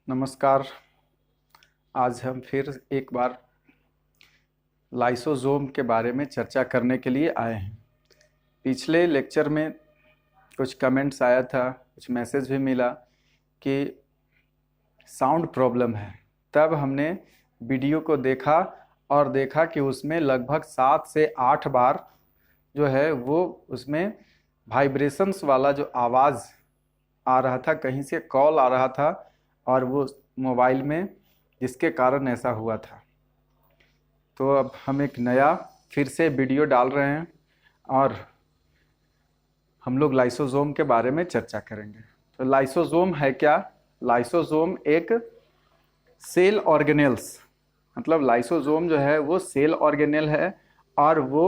नमस्कार। आज हम फिर एक बार लाइसोसोम के बारे में चर्चा करने के लिए आए हैं। पिछले लेक्चर में कुछ कमेंट्स आया था, कुछ मैसेज भी मिला कि साउंड प्रॉब्लम है। तब हमने वीडियो को देखा और देखा कि उसमें लगभग 7 से 8 बार जो है वो उसमें वाइब्रेशंस वाला जो आवाज़ आ रहा था, कहीं से कॉल आ रहा था और वो मोबाइल में, जिसके कारण ऐसा हुआ था। तो अब हम एक नया फिर से वीडियो डाल रहे हैं और हम लोग लाइसोसोम के बारे में चर्चा करेंगे। तो लाइसोसोम है क्या? लाइसोसोम एक सेल ऑर्गेनेल्स, मतलब लाइसोसोम जो है वो सेल ऑर्गेनेल है और वो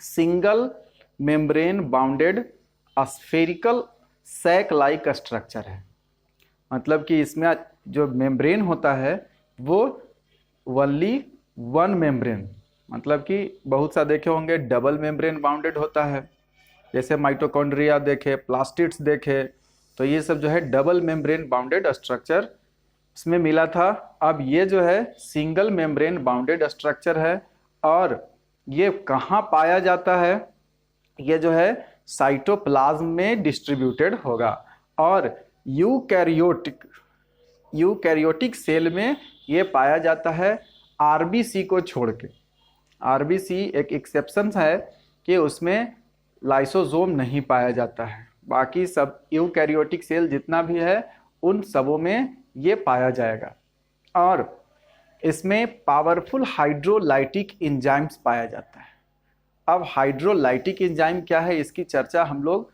single membrane bounded spherical sac like structure है। मतलब कि इसमें जो मेम्ब्रेन होता है वो ओनली वन मेम्ब्रेन, मतलब कि बहुत सा देखे होंगे डबल मेम्ब्रेन बाउंडेड होता है, जैसे माइटोकॉन्ड्रिया देखे, प्लास्टिड्स देखे, तो ये सब जो है डबल मेम्ब्रेन बाउंडेड स्ट्रक्चर इसमें मिला था। अब ये जो है सिंगल मेम्ब्रेन बाउंडेड स्ट्रक्चर है और ये कहाँ पाया जाता है? ये जो है साइटोप्लाज्म में डिस्ट्रीब्यूटेड होगा और यूकैरियोटिक सेल में ये पाया जाता है, आरबीसी को छोड़ के। आरबीसी एक एक्सेप्शन है कि उसमें लाइसोसोम नहीं पाया जाता है, बाकी सब यूकैरियोटिक सेल जितना भी है उन सबों में ये पाया जाएगा। और इसमें पावरफुल हाइड्रोलाइटिक एंजाइम्स पाया जाता है। अब हाइड्रोलाइटिक एंजाइम क्या है, इसकी चर्चा हम लोग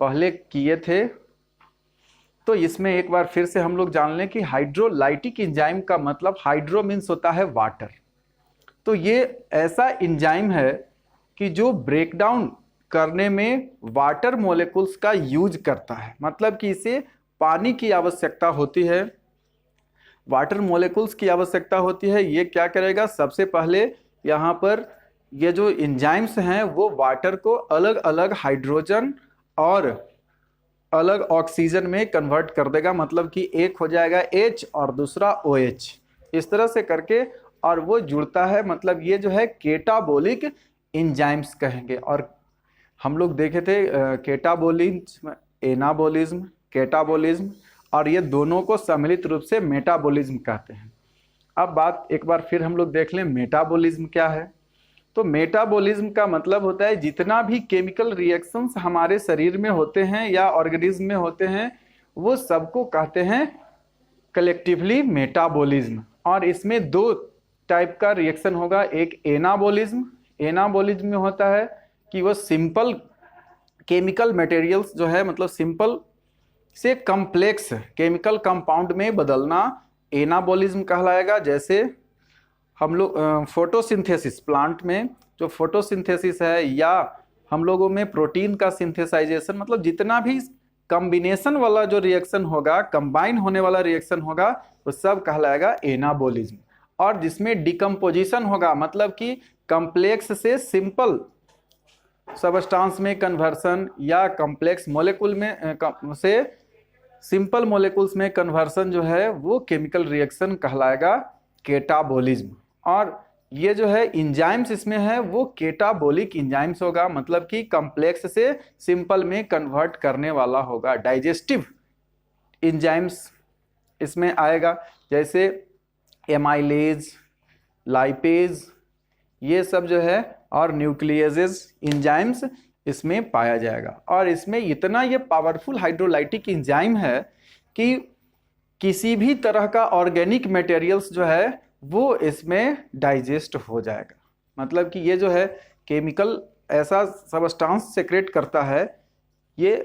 पहले किए थे, तो इसमें एक बार फिर से हम लोग जान लें कि हाइड्रोलाइटिक एंजाइम का मतलब हाइड्रो मीन्स होता है वाटर। तो ये ऐसा एंजाइम है कि जो ब्रेकडाउन करने में वाटर मॉलिक्यूल्स का यूज करता है, मतलब कि इसे पानी की आवश्यकता होती है, वाटर मॉलिक्यूल्स की आवश्यकता होती है। ये क्या करेगा? सबसे पहले यहाँ पर ये जो एंजाइम्स हैं वो वाटर को अलग अलग हाइड्रोजन और अलग ऑक्सीजन में कन्वर्ट कर देगा, मतलब कि एक हो जाएगा H और दूसरा OH, इस तरह से करके, और वो जुड़ता है, मतलब ये जो है केटाबोलिक एंजाइम्स कहेंगे। और हम लोग देखे थे केटाबोलिज्म, एनाबोलिज्म, केटाबोलिज्म, और ये दोनों को सम्मिलित रूप से मेटाबोलिज्म कहते हैं। अब बात एक बार फिर हम लोग देख लें, मेटाबोलिज्म क्या है? तो मेटाबॉलिज्म का मतलब होता है जितना भी केमिकल रिएक्शंस हमारे शरीर में होते हैं या ऑर्गेनिज्म में होते हैं वो सबको कहते हैं कलेक्टिवली मेटाबॉलिज्म। और इसमें दो टाइप का रिएक्शन होगा, एक एनाबॉलिज्म। एनाबॉलिज्म में होता है कि वो सिंपल केमिकल मटेरियल्स जो है, मतलब सिंपल से कॉम्प्लेक्स केमिकल कंपाउंड में बदलना एनाबॉलिज्म कहलाएगा। जैसे हम लोग फोटोसिंथेसिस, प्लांट में जो फोटोसिंथेसिस है, या हम लोगों में प्रोटीन का सिंथेसाइजेशन, मतलब जितना भी कॉम्बिनेशन वाला जो रिएक्शन होगा, कंबाइन होने वाला रिएक्शन होगा, वो सब कहलाएगा एनाबॉलिज्म। और जिसमें डिकम्पोजिशन होगा, मतलब कि कॉम्प्लेक्स से सिंपल सबस्टांस में कन्वर्सन या कॉम्प्लेक्स मॉलिक्यूल में से सिंपल मॉलिक्यूल्स में कन्वर्सन जो है वो केमिकल रिएक्शन कहलाएगा केटाबोलिज्म। और ये जो है एंजाइम्स इसमें है वो केटाबोलिक एंजाइम्स होगा, मतलब कि कॉम्प्लेक्स से सिंपल में कन्वर्ट करने वाला होगा। डाइजेस्टिव एंजाइम्स इसमें आएगा, जैसे एमाइलेज, लाइपेज, ये सब जो है, और न्यूक्लियेजेस एंजाइम्स इसमें पाया जाएगा। और इसमें इतना ये पावरफुल हाइड्रोलाइटिक एंजाइम है कि किसी भी तरह का ऑर्गेनिक मटेरियल्स जो है वो इसमें डाइजेस्ट हो जाएगा। मतलब कि ये जो है केमिकल ऐसा सबस्टांस सेक्रेट करता है ये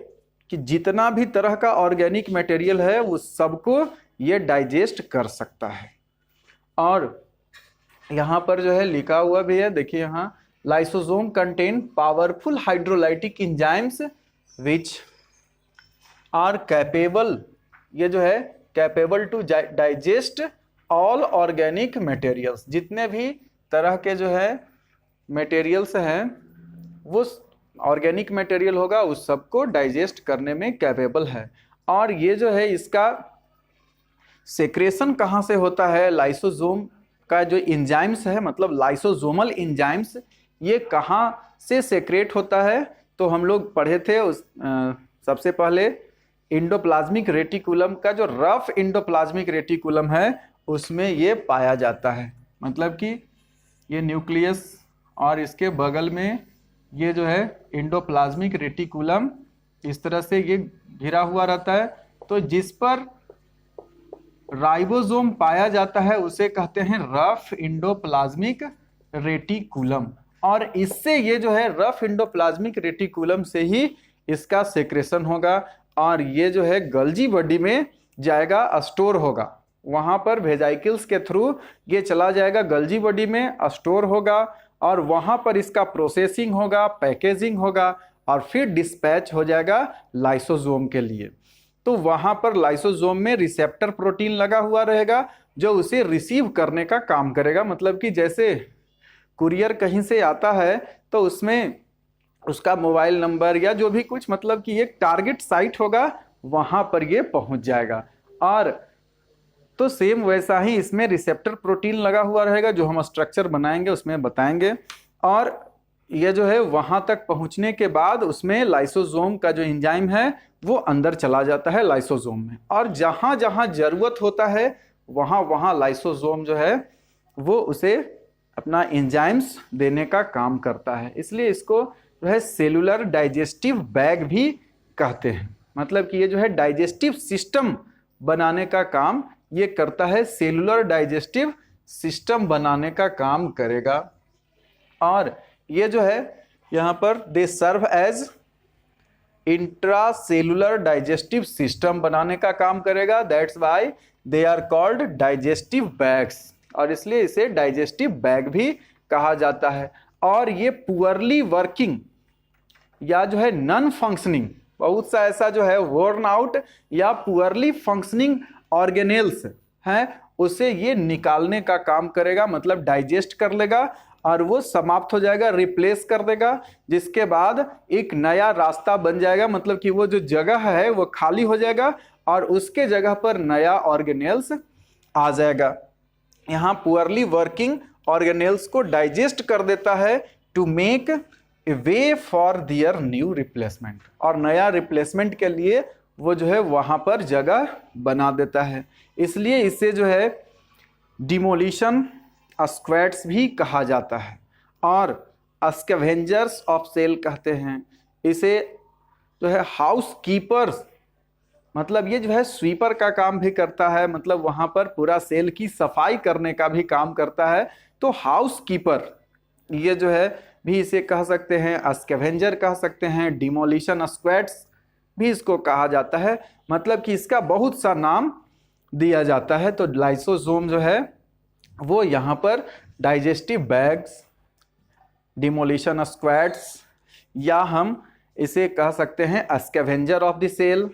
कि जितना भी तरह का ऑर्गेनिक मटेरियल है उस सबको ये डाइजेस्ट कर सकता है। और यहाँ पर जो है लिखा हुआ भी है, देखिए यहाँ, lysosome contain powerful hydrolytic enzymes which are capable, ये जो है capable to digest all organic materials, जितने भी तरह के जो है मटेरियल्स हैं वो ऑर्गेनिक मटेरियल होगा उस सबको डाइजेस्ट करने में कैपेबल है। और ये जो है इसका सेक्रेशन कहाँ से होता है, लाइसोसोम का जो इंजाइम्स है, मतलब लाइसोसोमल इंजाइम्स, ये कहाँ से सेक्रेट होता है? तो हम लोग पढ़े थे सबसे पहले इंडोप्लाज्मिक रेटिकुलम का जो रफ इंडोप्लाज्मिक रेटिकुलम है उसमें ये पाया जाता है। मतलब कि ये न्यूक्लियस और इसके बगल में ये जो है इंडोप्लाज्मिक रेटिकुलम इस तरह से ये घिरा हुआ रहता है। तो जिस पर राइबोसोम पाया जाता है उसे कहते हैं रफ इंडोप्लाज्मिक रेटिकुलम, और इससे ये जो है रफ इंडोप्लाज्मिक रेटिकुलम से ही इसका सेक्रेशन होगा और ये जो है गल्जी बॉडी में जाएगा, स्टोर होगा। वहां पर वेजाइकल्स के थ्रू ये चला जाएगा गल्जी बॉडी में, स्टोर होगा और वहां पर इसका प्रोसेसिंग होगा, पैकेजिंग होगा और फिर डिस्पैच हो जाएगा लाइसोसोम के लिए। तो वहां पर लाइसोसोम में रिसेप्टर प्रोटीन लगा हुआ रहेगा जो उसे रिसीव करने का काम करेगा। मतलब कि जैसे कुरियर कहीं से आता है तो उसमें उसका मोबाइल नंबर या जो भी कुछ, मतलब कि एक टारगेट साइट होगा, वहां पर ये पहुंच जाएगा। और तो सेम वैसा ही इसमें रिसेप्टर प्रोटीन लगा हुआ रहेगा, जो हम स्ट्रक्चर बनाएंगे उसमें बताएंगे। और ये जो है वहां तक पहुंचने के बाद उसमें लाइसोसोम का जो एंजाइम है वो अंदर चला जाता है लाइसोसोम में, और जहां जहां जरूरत होता है वहां वहां लाइसोसोम जो है वो उसे अपना एंजाइम्स देने का काम करता है। इसलिए इसको जो है सेलुलर डाइजेस्टिव बैग भी कहते हैं। मतलब कि ये जो है डाइजेस्टिव सिस्टम बनाने का काम ये करता है, सेलुलर डाइजेस्टिव सिस्टम बनाने का काम करेगा। और ये जो है यहाँ पर they serve as intracellular digestive system बनाने का काम करेगा। That's why they are called digestive bags, और इसलिए इसे डाइजेस्टिव बैग भी कहा जाता है। और ये पुअरली वर्किंग या जो है नॉन फंक्शनिंग, बहुत सा ऐसा जो है वर्न आउट या पुअरली फंक्शनिंग ऑर्गेनेल्स हैं, उसे ये निकालने का काम करेगा। मतलब डाइजेस्ट कर लेगा और वो समाप्त हो जाएगा, रिप्लेस कर देगा, जिसके बाद एक नया रास्ता बन जाएगा। मतलब कि वो जो जगह है वो खाली हो जाएगा और उसके जगह पर नया ऑर्गेनेल्स आ जाएगा। यहाँ पुअरली वर्किंग ऑर्गेनेल्स को डाइजेस्ट कर देता है to make a way for their new replacement, और नया रिप्लेसमेंट के लिए वो जो है वहाँ पर जगह बना देता है। इसलिए इसे जो है डिमोलिशन स्क्वैड्स भी कहा जाता है और स्कैवेंजर्स ऑफ सेल कहते हैं। इसे जो है हाउस कीपर्स, मतलब ये जो है स्वीपर का काम भी करता है, मतलब वहाँ पर पूरा सेल की सफाई करने का भी काम करता है। तो हाउस कीपर ये जो है भी इसे कह सकते हैं, स्कैवेंजर कह सकते हैं, डिमोलिशन स्क्वैड्स भी इसको कहा जाता है। मतलब कि इसका बहुत सा नाम दिया जाता है। तो लाइसोसोम जो है वो यहाँ पर डाइजेस्टिव बैग्स, डिमोलिशन स्क्वैड्स, या हम इसे कह सकते हैं स्कैवेंजर ऑफ द सेल,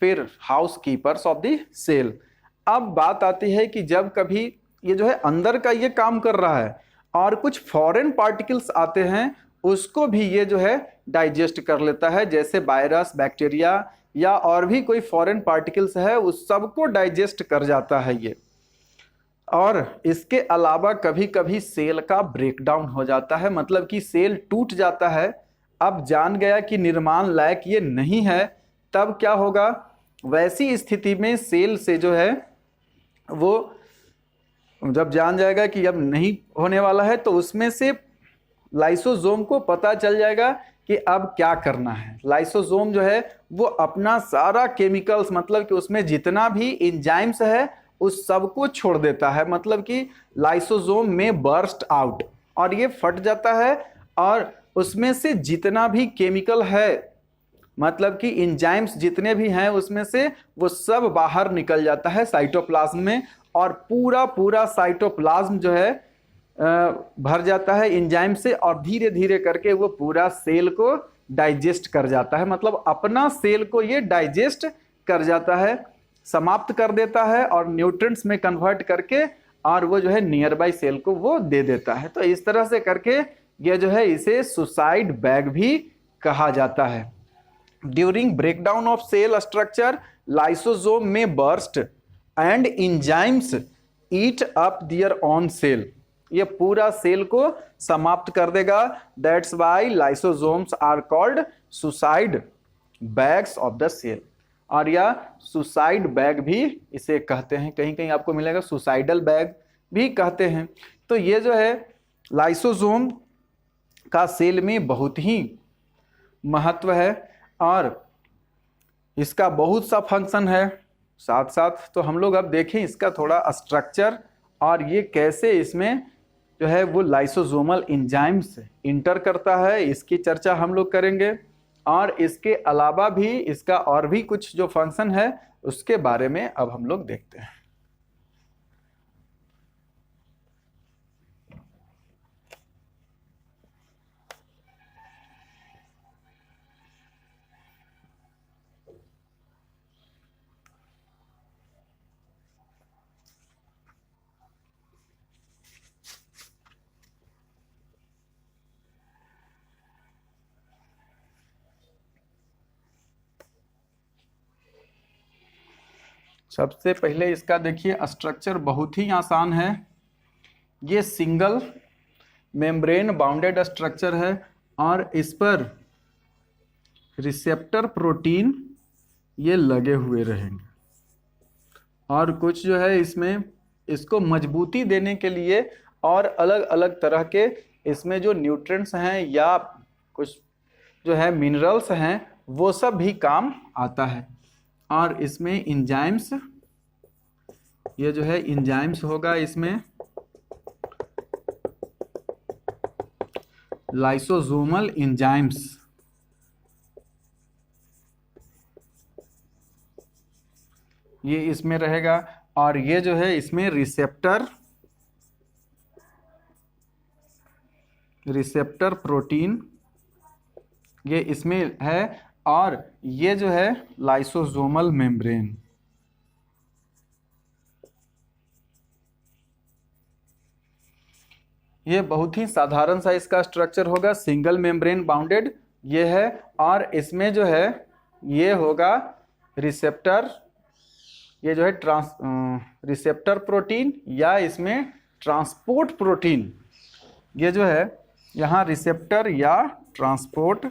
फिर house keepers of the cell. अब बात आती है कि जब कभी ये जो है अंदर का ये काम कर रहा है और कुछ फॉरेन पार्टिकल्स आते हैं, उसको भी ये जो है डाइजेस्ट कर लेता है। जैसे वायरस, बैक्टीरिया या और भी कोई फॉरेन पार्टिकल्स है, उस सबको डाइजेस्ट कर जाता है ये। और इसके अलावा कभी कभी सेल का ब्रेकडाउन हो जाता है, मतलब कि सेल टूट जाता है। अब जान गया कि निर्माण लायक ये नहीं है, तब क्या होगा? वैसी स्थिति में सेल से जो है वो जब जान जाएगा कि अब नहीं होने वाला है, तो उसमें से लाइसोसोम को पता चल जाएगा कि अब क्या करना है। लाइसोसोम जो है वो अपना सारा केमिकल्स, मतलब कि उसमें जितना भी एंजाइम्स है उस सबको छोड़ देता है। मतलब कि लाइसोसोम में बर्स्ट आउट, और ये फट जाता है और उसमें से जितना भी केमिकल है, मतलब कि एंजाइम्स जितने भी हैं उसमें से वो सब बाहर निकल जाता है साइटोप्लाज्म में, और पूरा साइटोप्लाज्म जो है भर जाता है एंजाइम से, और धीरे धीरे करके वो पूरा सेल को डाइजेस्ट कर जाता है। मतलब अपना सेल को ये डाइजेस्ट कर जाता है, समाप्त कर देता है और न्यूट्रिएंट्स में कन्वर्ट करके, और वो जो है नियर बाई सेल को वो दे देता है। तो इस तरह से करके ये जो है इसे सुसाइड बैग भी कहा जाता है। During breakdown of cell structure lysosome में burst and enzymes eat up their own cell, ये पूरा सेल को समाप्त कर देगा। That's why lysosomes are called suicide bags of the cell, और या सुसाइड बैग भी इसे कहते हैं, कहीं कहीं आपको मिलेगा सुसाइडल बैग भी कहते हैं। तो ये जो है लाइसोसोम का सेल में बहुत ही महत्व है और इसका बहुत सा फंक्शन है। साथ साथ तो हम लोग अब देखें इसका थोड़ा स्ट्रक्चर और ये कैसे इसमें जो है वो लाइसोसोमल एंजाइम्स इंटर करता है, इसकी चर्चा हम लोग करेंगे। और इसके अलावा भी इसका और भी कुछ जो फंक्शन है उसके बारे में अब हम लोग देखते हैं। सबसे पहले इसका देखिए स्ट्रक्चर बहुत ही आसान है। ये सिंगल मेम्ब्रेन बाउंडेड स्ट्रक्चर है और इस पर रिसेप्टर प्रोटीन ये लगे हुए रहेंगे और कुछ जो है इसमें इसको मजबूती देने के लिए और अलग अलग तरह के इसमें जो न्यूट्रिएंट्स हैं या कुछ जो है मिनरल्स हैं वो सब भी काम आता है। और इसमें एंजाइम्स, ये जो है एंजाइम्स होगा इसमें लाइसोसोमल एंजाइम्स, ये इसमें रहेगा। और ये जो है इसमें रिसेप्टर प्रोटीन ये इसमें है और ये जो है लाइसोसोमल मेम्ब्रेन। ये बहुत ही साधारण सा इसका स्ट्रक्चर होगा, सिंगल मेम्ब्रेन बाउंडेड ये है। और इसमें जो है ये होगा रिसेप्टर, ये जो है रिसेप्टर प्रोटीन या इसमें ट्रांसपोर्ट प्रोटीन, ये जो है यहाँ रिसेप्टर या ट्रांसपोर्ट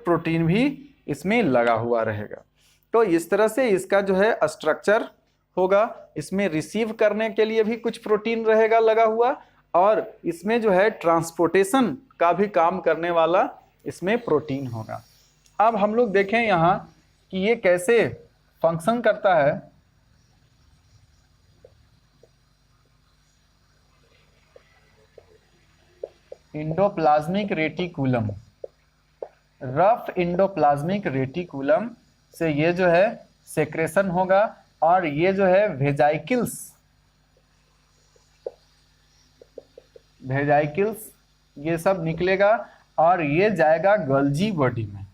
प्रोटीन भी इसमें लगा हुआ रहेगा। तो इस तरह से इसका जो है स्ट्रक्चर होगा। इसमें रिसीव करने के लिए भी कुछ प्रोटीन रहेगा लगा हुआ और इसमें जो है ट्रांसपोर्टेशन का भी काम करने वाला इसमें प्रोटीन होगा। अब हम लोग देखें यहाँ कि ये कैसे फंक्शन करता है। Endoplasmic reticulum, rough endoplasmic reticulum से ये जो है सेक्रेशन होगा और ये जो है वेजाइकिल्स ये सब निकलेगा और ये जाएगा गल्जी बॉडी में।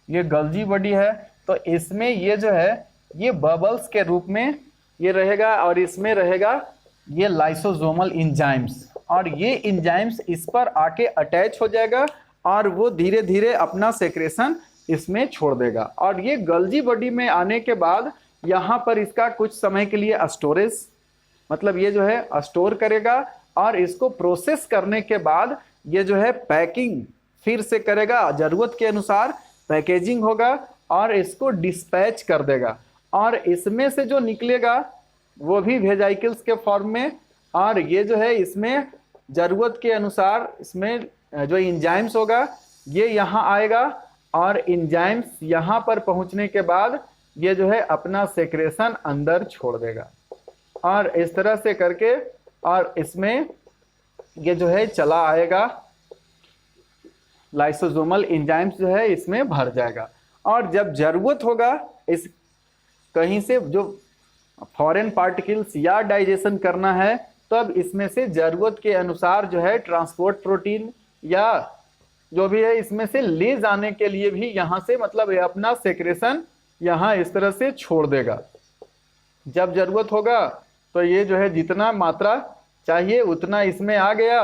ये गल्जी बॉडी है तो इसमें ये जो है ये बबल्स के रूप में ये रहेगा और इसमें रहेगा ये लाइसोसोमल एंजाइम्स और ये एंजाइम्स इस पर आके अटैच हो जाएगा और वो धीरे धीरे अपना सेक्रेशन इसमें छोड़ देगा। और ये गल्जी बॉडी में आने के बाद यहाँ पर इसका कुछ समय के लिए स्टोरेज, मतलब ये जो है स्टोर करेगा और इसको प्रोसेस करने के बाद ये जो है पैकिंग फिर से करेगा, जरूरत के अनुसार पैकेजिंग होगा और इसको डिस्पैच कर देगा और इसमें से जो निकलेगा वो भी वेजाइकल्स के फॉर्म में। और ये जो है इसमें ज़रूरत के अनुसार इसमें जो एंजाइम्स होगा ये यहाँ आएगा और एंजाइम्स यहाँ पर पहुँचने के बाद ये जो है अपना सेक्रेशन अंदर छोड़ देगा और इस तरह से करके और इसमें ये जो है चला आएगा, लाइसोसोमल एंजाइम्स जो है इसमें भर जाएगा। और जब जरूरत होगा इस कहीं से जो फॉरेन पार्टिकल्स या डाइजेशन करना है तब इसमें से जरूरत के अनुसार जो है ट्रांसपोर्ट प्रोटीन या जो भी है इसमें से ले जाने के लिए भी यहाँ से मतलब अपना सेक्रेशन यहाँ इस तरह से छोड़ देगा। जब जरूरत होगा तो ये जो है जितना मात्रा चाहिए उतना इसमें आ गया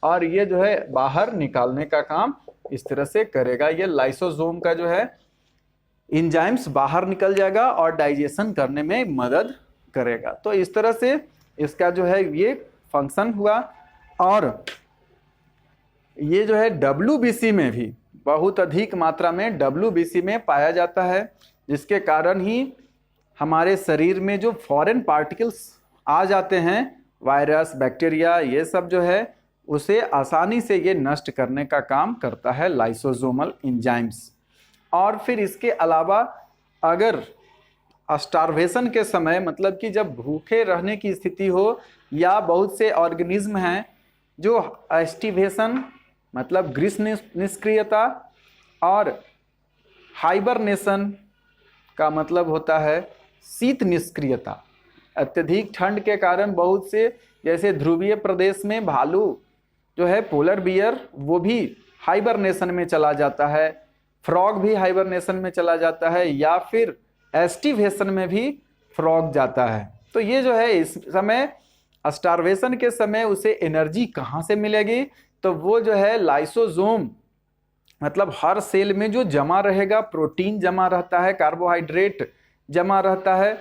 और ये जो है बाहर निकालने का काम इस तरह से करेगा। ये लाइसोसोम का जो है एंजाइम्स बाहर निकल जाएगा और डाइजेशन करने में मदद करेगा। तो इस तरह से इसका जो है ये फंक्शन हुआ। और ये जो है WBC में भी बहुत अधिक मात्रा में WBC में पाया जाता है, जिसके कारण ही हमारे शरीर में जो फॉरेन पार्टिकल्स आ जाते हैं, वायरस, बैक्टीरिया, ये सब जो है उसे आसानी से ये नष्ट करने का काम करता है लाइसोसोमल एंजाइम्स। और फिर इसके अलावा अगर स्टार्वेशन के समय, मतलब कि जब भूखे रहने की स्थिति हो, या बहुत से ऑर्गेनिज्म हैं जो एस्टिवेशन मतलब ग्रीष्म निष्क्रियता और हाइबरनेशन का मतलब होता है शीत निष्क्रियता। अत्यधिक ठंड के कारण बहुत से, जैसे ध्रुवीय प्रदेश में भालू जो है पोलर बियर, वो भी हाइबरनेशन में चला जाता है, फ्रॉग भी हाइबरनेशन में चला जाता है, या फिर एस्टिवेशन में भी फ्रॉग जाता है। तो ये जो है इस समय स्टार्वेशन के समय उसे एनर्जी कहाँ से मिलेगी? तो वो जो है लाइसोसोम, मतलब हर सेल में जो जमा रहेगा, प्रोटीन जमा रहता है, कार्बोहाइड्रेट जमा रहता है,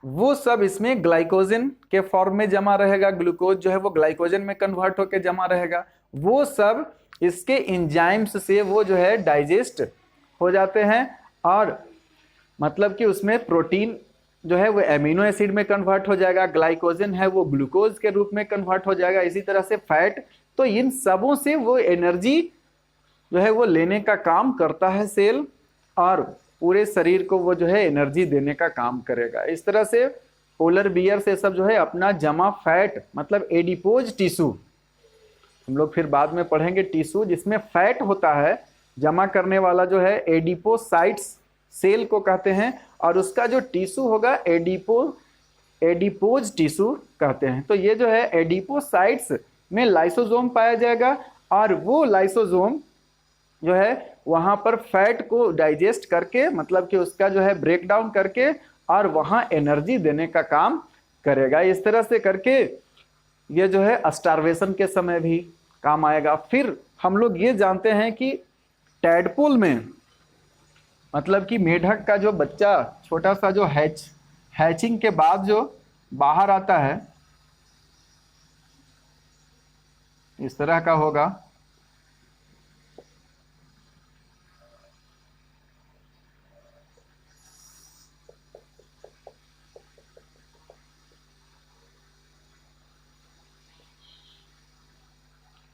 वो सब इसमें ग्लाइकोजन के फॉर्म में जमा रहेगा। ग्लूकोज जो है वो ग्लाइकोजन में कन्वर्ट होकर जमा रहेगा। वो सब इसके एंजाइम्स से वो जो है डाइजेस्ट हो जाते हैं, और मतलब कि उसमें प्रोटीन जो है वो एमिनो एसिड में कन्वर्ट हो जाएगा, ग्लाइकोजन है वो ग्लूकोज के रूप में कन्वर्ट हो जाएगा, इसी तरह से फैट। तो इन सबों से वो एनर्जी जो है वो लेने का काम करता है सेल, और पूरे शरीर को वो जो है एनर्जी देने का काम करेगा। इस तरह से पोलर बियर से सब जो है अपना जमा फैट, मतलब एडिपोज टिश्यू, हम लोग फिर बाद में पढ़ेंगे, टिश्यू जिसमें फैट होता है जमा करने वाला जो है एडिपोसाइट्स सेल को कहते हैं, और उसका जो टिश्यू होगा एडिपोज टिश्यू कहते हैं। तो ये जो है एडिपोसाइट्स में लाइसोसोम पाया जाएगा, और वो लाइसोसोम जो है वहाँ पर फैट को डाइजेस्ट करके, मतलब कि उसका जो है ब्रेक डाउन करके, और वहाँ एनर्जी देने का काम करेगा। इस तरह से करके ये जो है स्टार्वेशन के समय भी काम आएगा। फिर हम लोग ये जानते हैं कि टैडपोल में, मतलब कि मेढक का जो बच्चा छोटा सा जो हैचिंग के बाद जो बाहर आता है, इस तरह का होगा।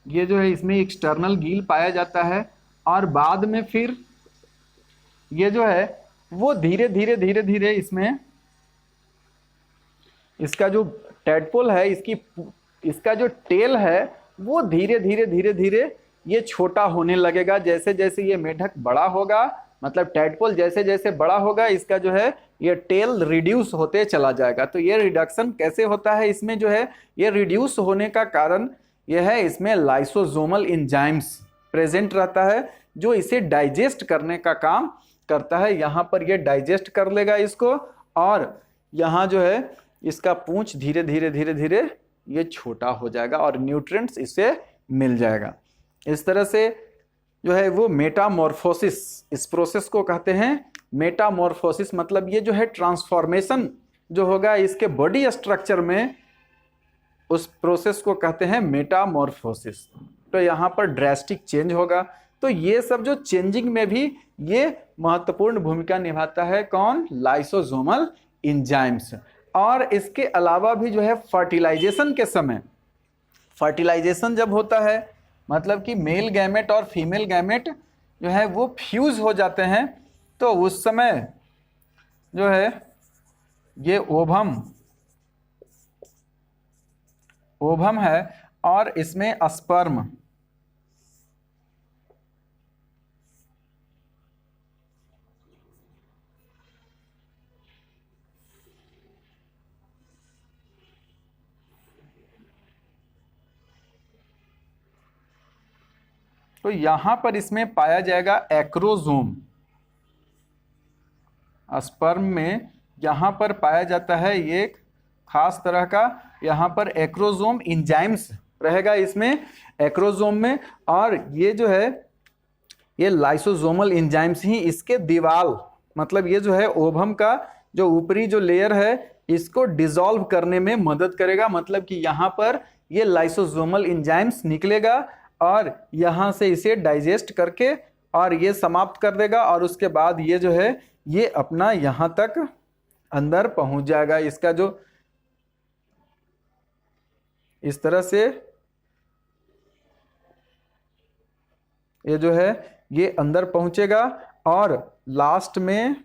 ये जो है इसमें एक्सटर्नल गिल पाया जाता है, और बाद में फिर ये जो है वो धीरे धीरे इसमें इसका जो टैडपोल है, इसका जो टेल है वो धीरे धीरे ये छोटा होने लगेगा। जैसे जैसे ये मेढक बड़ा होगा, मतलब टैडपोल जैसे जैसे बड़ा होगा, इसका जो है ये टेल रिड्यूस होते चला जाएगा। तो ये रिडक्शन कैसे होता है? इसमें जो है ये रिड्यूस होने का कारण यह है, इसमें लाइसोसोमल एंजाइम्स प्रेजेंट रहता है जो इसे डाइजेस्ट करने का काम करता है। यहाँ पर ये डाइजेस्ट कर लेगा इसको, और यहाँ जो है इसका पूंछ धीरे धीरे ये छोटा हो जाएगा और न्यूट्रिएंट्स इसे मिल जाएगा। इस तरह से जो है वो मेटामॉर्फोसिस, इस प्रोसेस को कहते हैं मेटामॉर्फोसिस। मतलब ये जो है ट्रांसफॉर्मेशन जो होगा इसके बॉडी स्ट्रक्चर में, उस प्रोसेस को कहते हैं मेटामॉर्फोसिस। तो यहाँ पर ड्रास्टिक चेंज होगा। तो ये सब जो चेंजिंग में भी ये महत्वपूर्ण भूमिका निभाता है, कौन? Lysosomal enzymes. और इसके अलावा भी जो है फर्टिलाइजेशन के समय, फर्टिलाइजेशन जब होता है, मतलब कि मेल गैमेट और फीमेल गैमेट जो है वो फ्यूज हो जाते हैं, तो उस समय जो है ये ओवम है, और इसमें स्पर्म, तो यहां पर इसमें पाया जाएगा एक्रोसोम। स्पर्म में यहां पर पाया जाता है ये एक खास तरह का यहाँ पर एक्रोसोम एंजाइम्स रहेगा इसमें, एक्रोसोम में, और ये जो है ये लाइसोसोमल एंजाइम्स ही इसके दीवार, मतलब ये जो है ओवम का जो ऊपरी जो लेयर है इसको डिसॉल्व करने में मदद करेगा। मतलब कि यहाँ पर ये लाइसोसोमल एंजाइम्स निकलेगा और यहाँ से इसे डाइजेस्ट करके और ये समाप्त कर देगा, और उसके बाद ये जो है ये अपना यहाँ तक अंदर पहुंच जाएगा। इसका जो इस तरह से ये जो है ये अंदर पहुंचेगा, और लास्ट में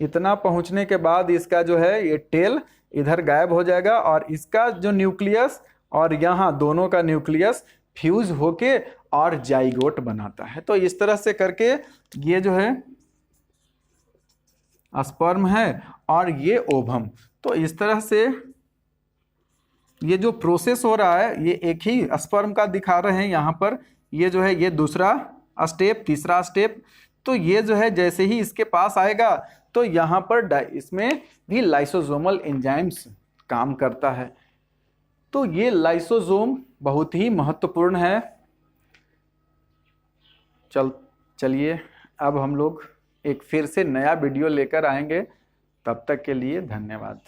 इतना पहुंचने के बाद इसका जो है ये टेल इधर गायब हो जाएगा, और इसका जो न्यूक्लियस और यहाँ दोनों का न्यूक्लियस फ्यूज होके और जाइगोट बनाता है। तो इस तरह से करके ये जो है स्पर्म है और ये ओवम। तो इस तरह से ये जो प्रोसेस हो रहा है ये एक ही स्पर्म का दिखा रहे हैं यहाँ पर। ये जो है ये दूसरा स्टेप, तीसरा स्टेप। तो ये जो है जैसे ही इसके पास आएगा तो यहाँ पर इसमें भी लाइसोसोमल एंजाइम्स काम करता है। तो ये लाइसोसोम बहुत ही महत्वपूर्ण है। चलिए अब हम लोग एक फिर से नया वीडियो लेकर आएंगे। तब तक के लिए धन्यवाद।